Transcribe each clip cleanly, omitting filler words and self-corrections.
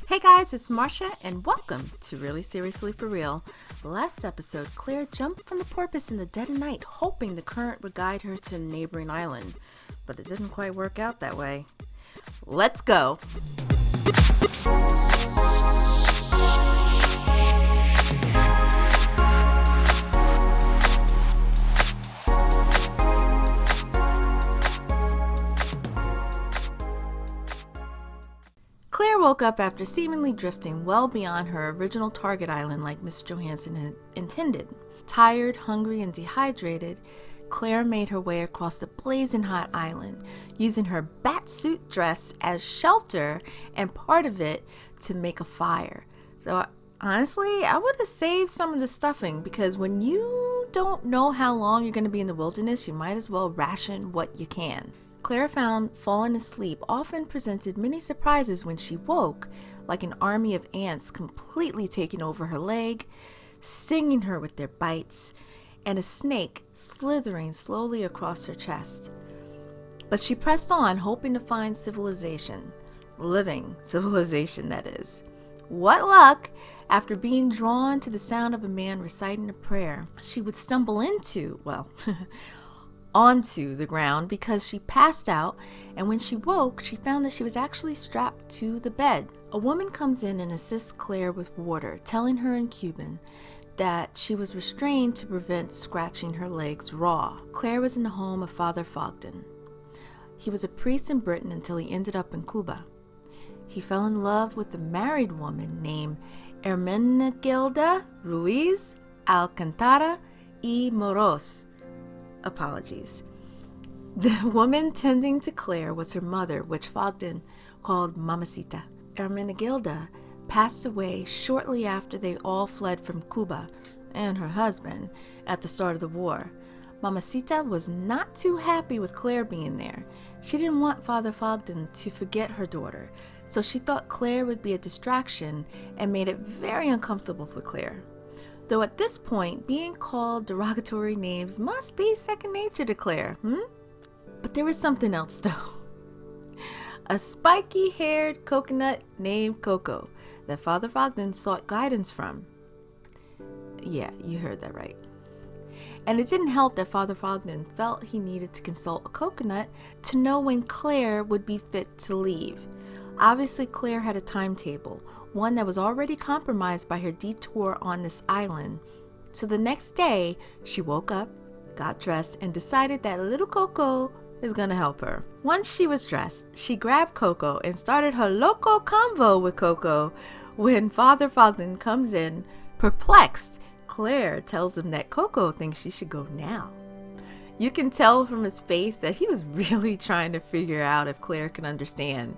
Hey guys, it's Marsha and welcome to Really Seriously For Real. Last episode, Claire jumped from the porpoise in the dead of night, hoping the current would guide her to a neighboring island. But it didn't quite work out that way. Let's go! Claire woke up after seemingly drifting well beyond her original target island like Miss Johansson had intended. Tired, hungry, and dehydrated, Claire made her way across the blazing hot island, using her batsuit dress as shelter and part of it to make a fire. Though honestly, I would have saved some of the stuffing because when you don't know how long you're going to be in the wilderness, you might as well ration what you can. Claire found falling asleep often presented many surprises when she woke, like an army of ants completely taking over her leg, stinging her with their bites, and a snake slithering slowly across her chest. But she pressed on, hoping to find civilization. Living civilization, that is. What luck! After being drawn to the sound of a man reciting a prayer, she would stumble onto the ground because she passed out, and when she woke, she found that she was actually strapped to the bed. A woman comes in and assists Claire with water, telling her in Cuban that she was restrained to prevent scratching her legs raw. Claire was in the home of Father Fogden. He was a priest in Britain until he ended up in Cuba. He fell in love with a married woman named Hermenegilda Ruiz Alcantara y Moros. Apologies. The woman tending to Claire was her mother, which Fogden called Mamacita. Hermenegilda passed away shortly after they all fled from Cuba and her husband at the start of the war. Mamacita was not too happy with Claire being there. She didn't want Father Fogden to forget her daughter, so she thought Claire would be a distraction and made it very uncomfortable for Claire. Though at this point, being called derogatory names must be second nature to Claire, But there was something else though. A spiky-haired coconut named Coco that Father Fogden sought guidance from. Yeah, you heard that right. And it didn't help that Father Fogden felt he needed to consult a coconut to know when Claire would be fit to leave. Obviously, Claire had a timetable, one that was already compromised by her detour on this island. So the next day, she woke up, got dressed, and decided that little Coco is going to help her. Once she was dressed, she grabbed Coco and started her loco convo with Coco. When Father Fogden comes in, perplexed, Claire tells him that Coco thinks she should go now. You can tell from his face that he was really trying to figure out if Claire could understand.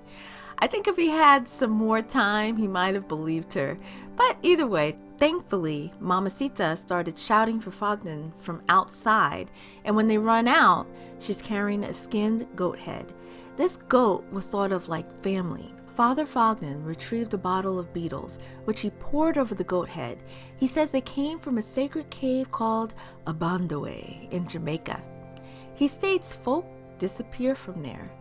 I think if he had some more time, he might have believed her. But either way, thankfully, Mamacita started shouting for Fogden from outside, and when they run out, she's carrying a skinned goat head. This goat was sort of like family. Father Fogden retrieved a bottle of beetles, which he poured over the goat head. He says they came from a sacred cave called Abandoe in Jamaica. He states folk disappear from there.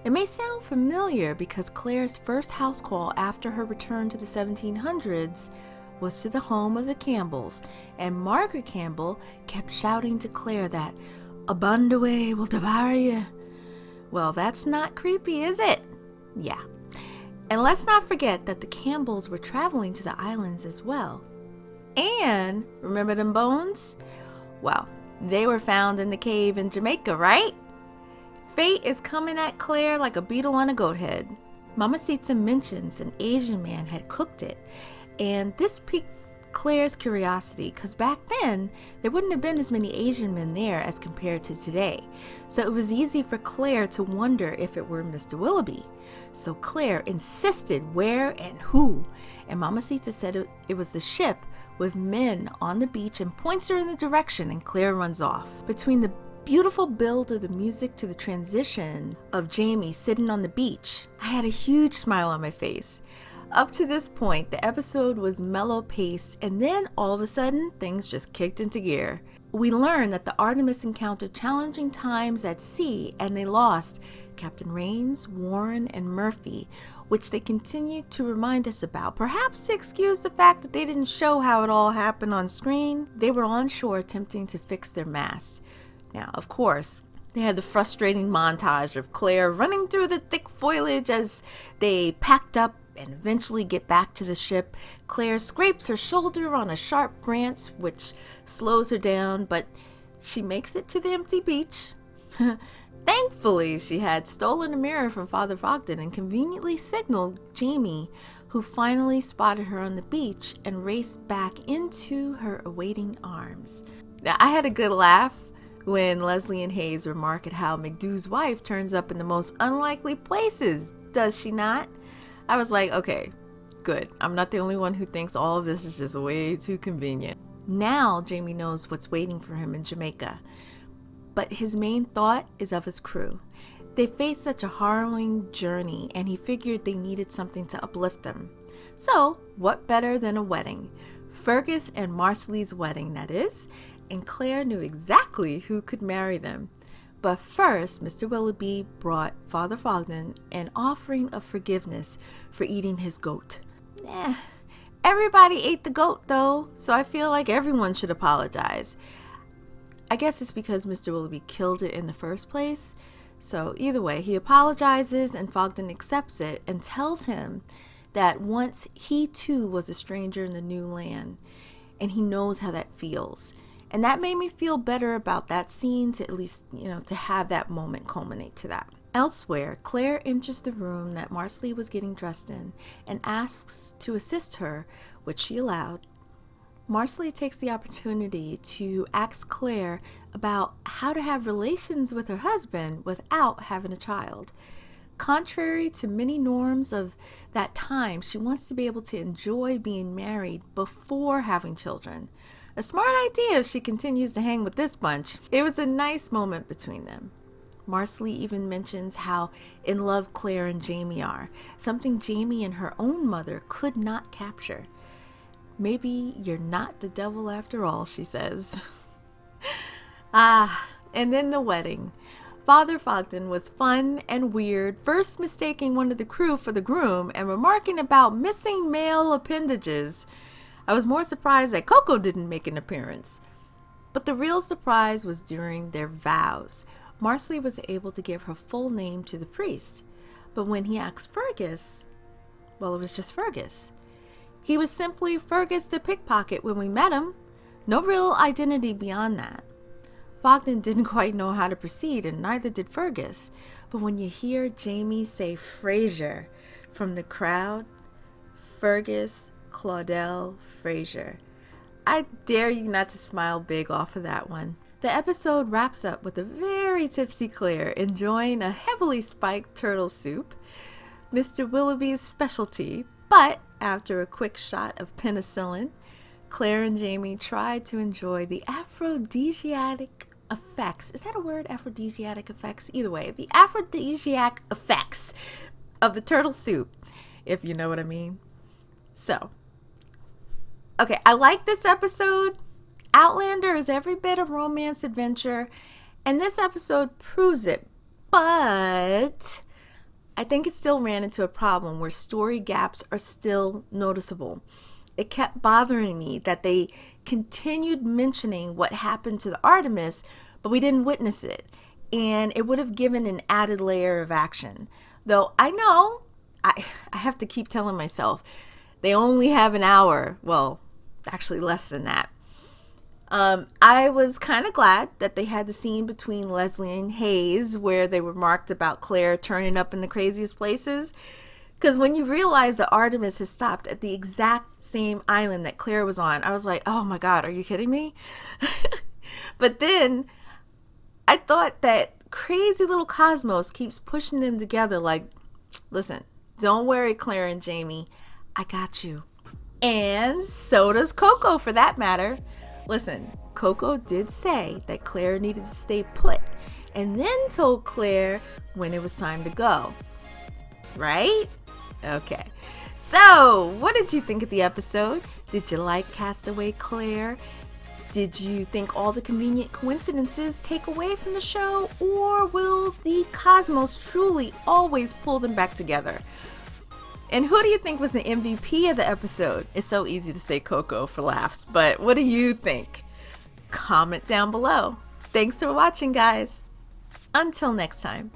It may sound familiar because Claire's first house call after her return to the 1700s was to the home of the Campbells, and Margaret Campbell kept shouting to Claire that Abandoe will devour you. Well, that's not creepy, is it? Yeah. And let's not forget that the Campbells were traveling to the islands as well. And remember them bones? Well, they were found in the cave in Jamaica, right? Fate is coming at Claire like a beetle on a goat head. Mamacita mentions an Asian man had cooked it, and this piqued Claire's curiosity because back then there wouldn't have been as many Asian men there as compared to today. So it was easy for Claire to wonder if it were Mr. Willoughby. So Claire insisted where and who, and Mamacita said it was the ship with men on the beach and points her in the direction, and Claire runs off. Between the beautiful build of the music to the transition of Jamie sitting on the beach, I had a huge smile on my face. Up to this point, the episode was mellow paced, and then all of a sudden, things just kicked into gear. we learn that the Artemis encountered challenging times at sea and they lost Captain Rains, Warren, and Murphy, which they continue to remind us about, perhaps to excuse the fact that they didn't show how it all happened on screen. They were on shore attempting to fix their mast. Now, of course, they had the frustrating montage of Claire running through the thick foliage as they packed up and eventually get back to the ship. Claire scrapes her shoulder on a sharp branch, which slows her down, but she makes it to the empty beach. Thankfully, she had stolen a mirror from Father Fogden and conveniently signaled Jamie, who finally spotted her on the beach and raced back into her awaiting arms. Now, I had a good laugh when Leslie and Hayes remark at how McDou's wife turns up in the most unlikely places, does she not? I was like, okay, good. I'm not the only one who thinks all of this is just way too convenient. Now Jamie knows what's waiting for him in Jamaica, but his main thought is of his crew. They faced such a harrowing journey, and he figured they needed something to uplift them. So, what better than a wedding? Fergus and Marcelly's wedding, that is, and Claire knew exactly who could marry them. But first, Mr. Willoughby brought Father Fogden an offering of forgiveness for eating his goat. Everybody ate the goat though, so I feel like everyone should apologize. I guess it's because Mr. Willoughby killed it in the first place. So either way, he apologizes and Fogden accepts it and tells him that once he too was a stranger in the new land, and he knows how that feels. And that made me feel better about that scene, to at least, to have that moment culminate to that. Elsewhere, Claire enters the room that Marcelly was getting dressed in and asks to assist her, which she allowed. Marcelly takes the opportunity to ask Claire about how to have relations with her husband without having a child. Contrary to many norms of that time, she wants to be able to enjoy being married before having children. A smart idea if she continues to hang with this bunch. It was a nice moment between them. Marcelly even mentions how in love Claire and Jamie are, something Jamie and her own mother could not capture. Maybe you're not the devil after all, she says. And then the wedding. Father Fogden was fun and weird, first mistaking one of the crew for the groom and remarking about missing male appendages. I was more surprised that Coco didn't make an appearance. But the real surprise was during their vows. Marcelly was able to give her full name to the priest. But when he asked Fergus, well, it was just Fergus. He was simply Fergus the pickpocket when we met him. No real identity beyond that. Fogden didn't quite know how to proceed, and neither did Fergus. But when you hear Jamie say Fraser from the crowd, Fergus Claudel Fraser, I dare you not to smile big off of that one. The episode wraps up with a very tipsy Claire enjoying a heavily spiked turtle soup, Mr. Willoughby's specialty, but after a quick shot of penicillin, Claire and Jamie tried to enjoy the aphrodisiac effects. Is that a word? Aphrodisiac effects? Either way, the aphrodisiac effects of the turtle soup, if you know what I mean. So, okay, I like this episode. Outlander is every bit a romance adventure, and this episode proves it, but I think it still ran into a problem where story gaps are still noticeable. It kept bothering me that they continued mentioning what happened to the Artemis, but we didn't witness it, and it would have given an added layer of action. Though I know, I have to keep telling myself, they only have an hour, well, actually less than that. I was kind of glad that they had the scene between Leslie and Hayes where they remarked about Claire turning up in the craziest places. Because when you realize that Artemis has stopped at the exact same island that Claire was on, I was like, oh my God, are you kidding me? But then I thought that crazy little Cosmos keeps pushing them together like, listen, don't worry, Claire and Jamie, I got you. And so does Coco for that matter. Listen, Coco did say that Claire needed to stay put and then told Claire when it was time to go. Right? Okay. So, what did you think of the episode? Did you like Castaway Claire? Did you think all the convenient coincidences take away from the show, or will the cosmos truly always pull them back together? And who do you think was the MVP of the episode? It's so easy to say Coco for laughs, but what do you think? Comment down below. Thanks for watching, guys. Until next time.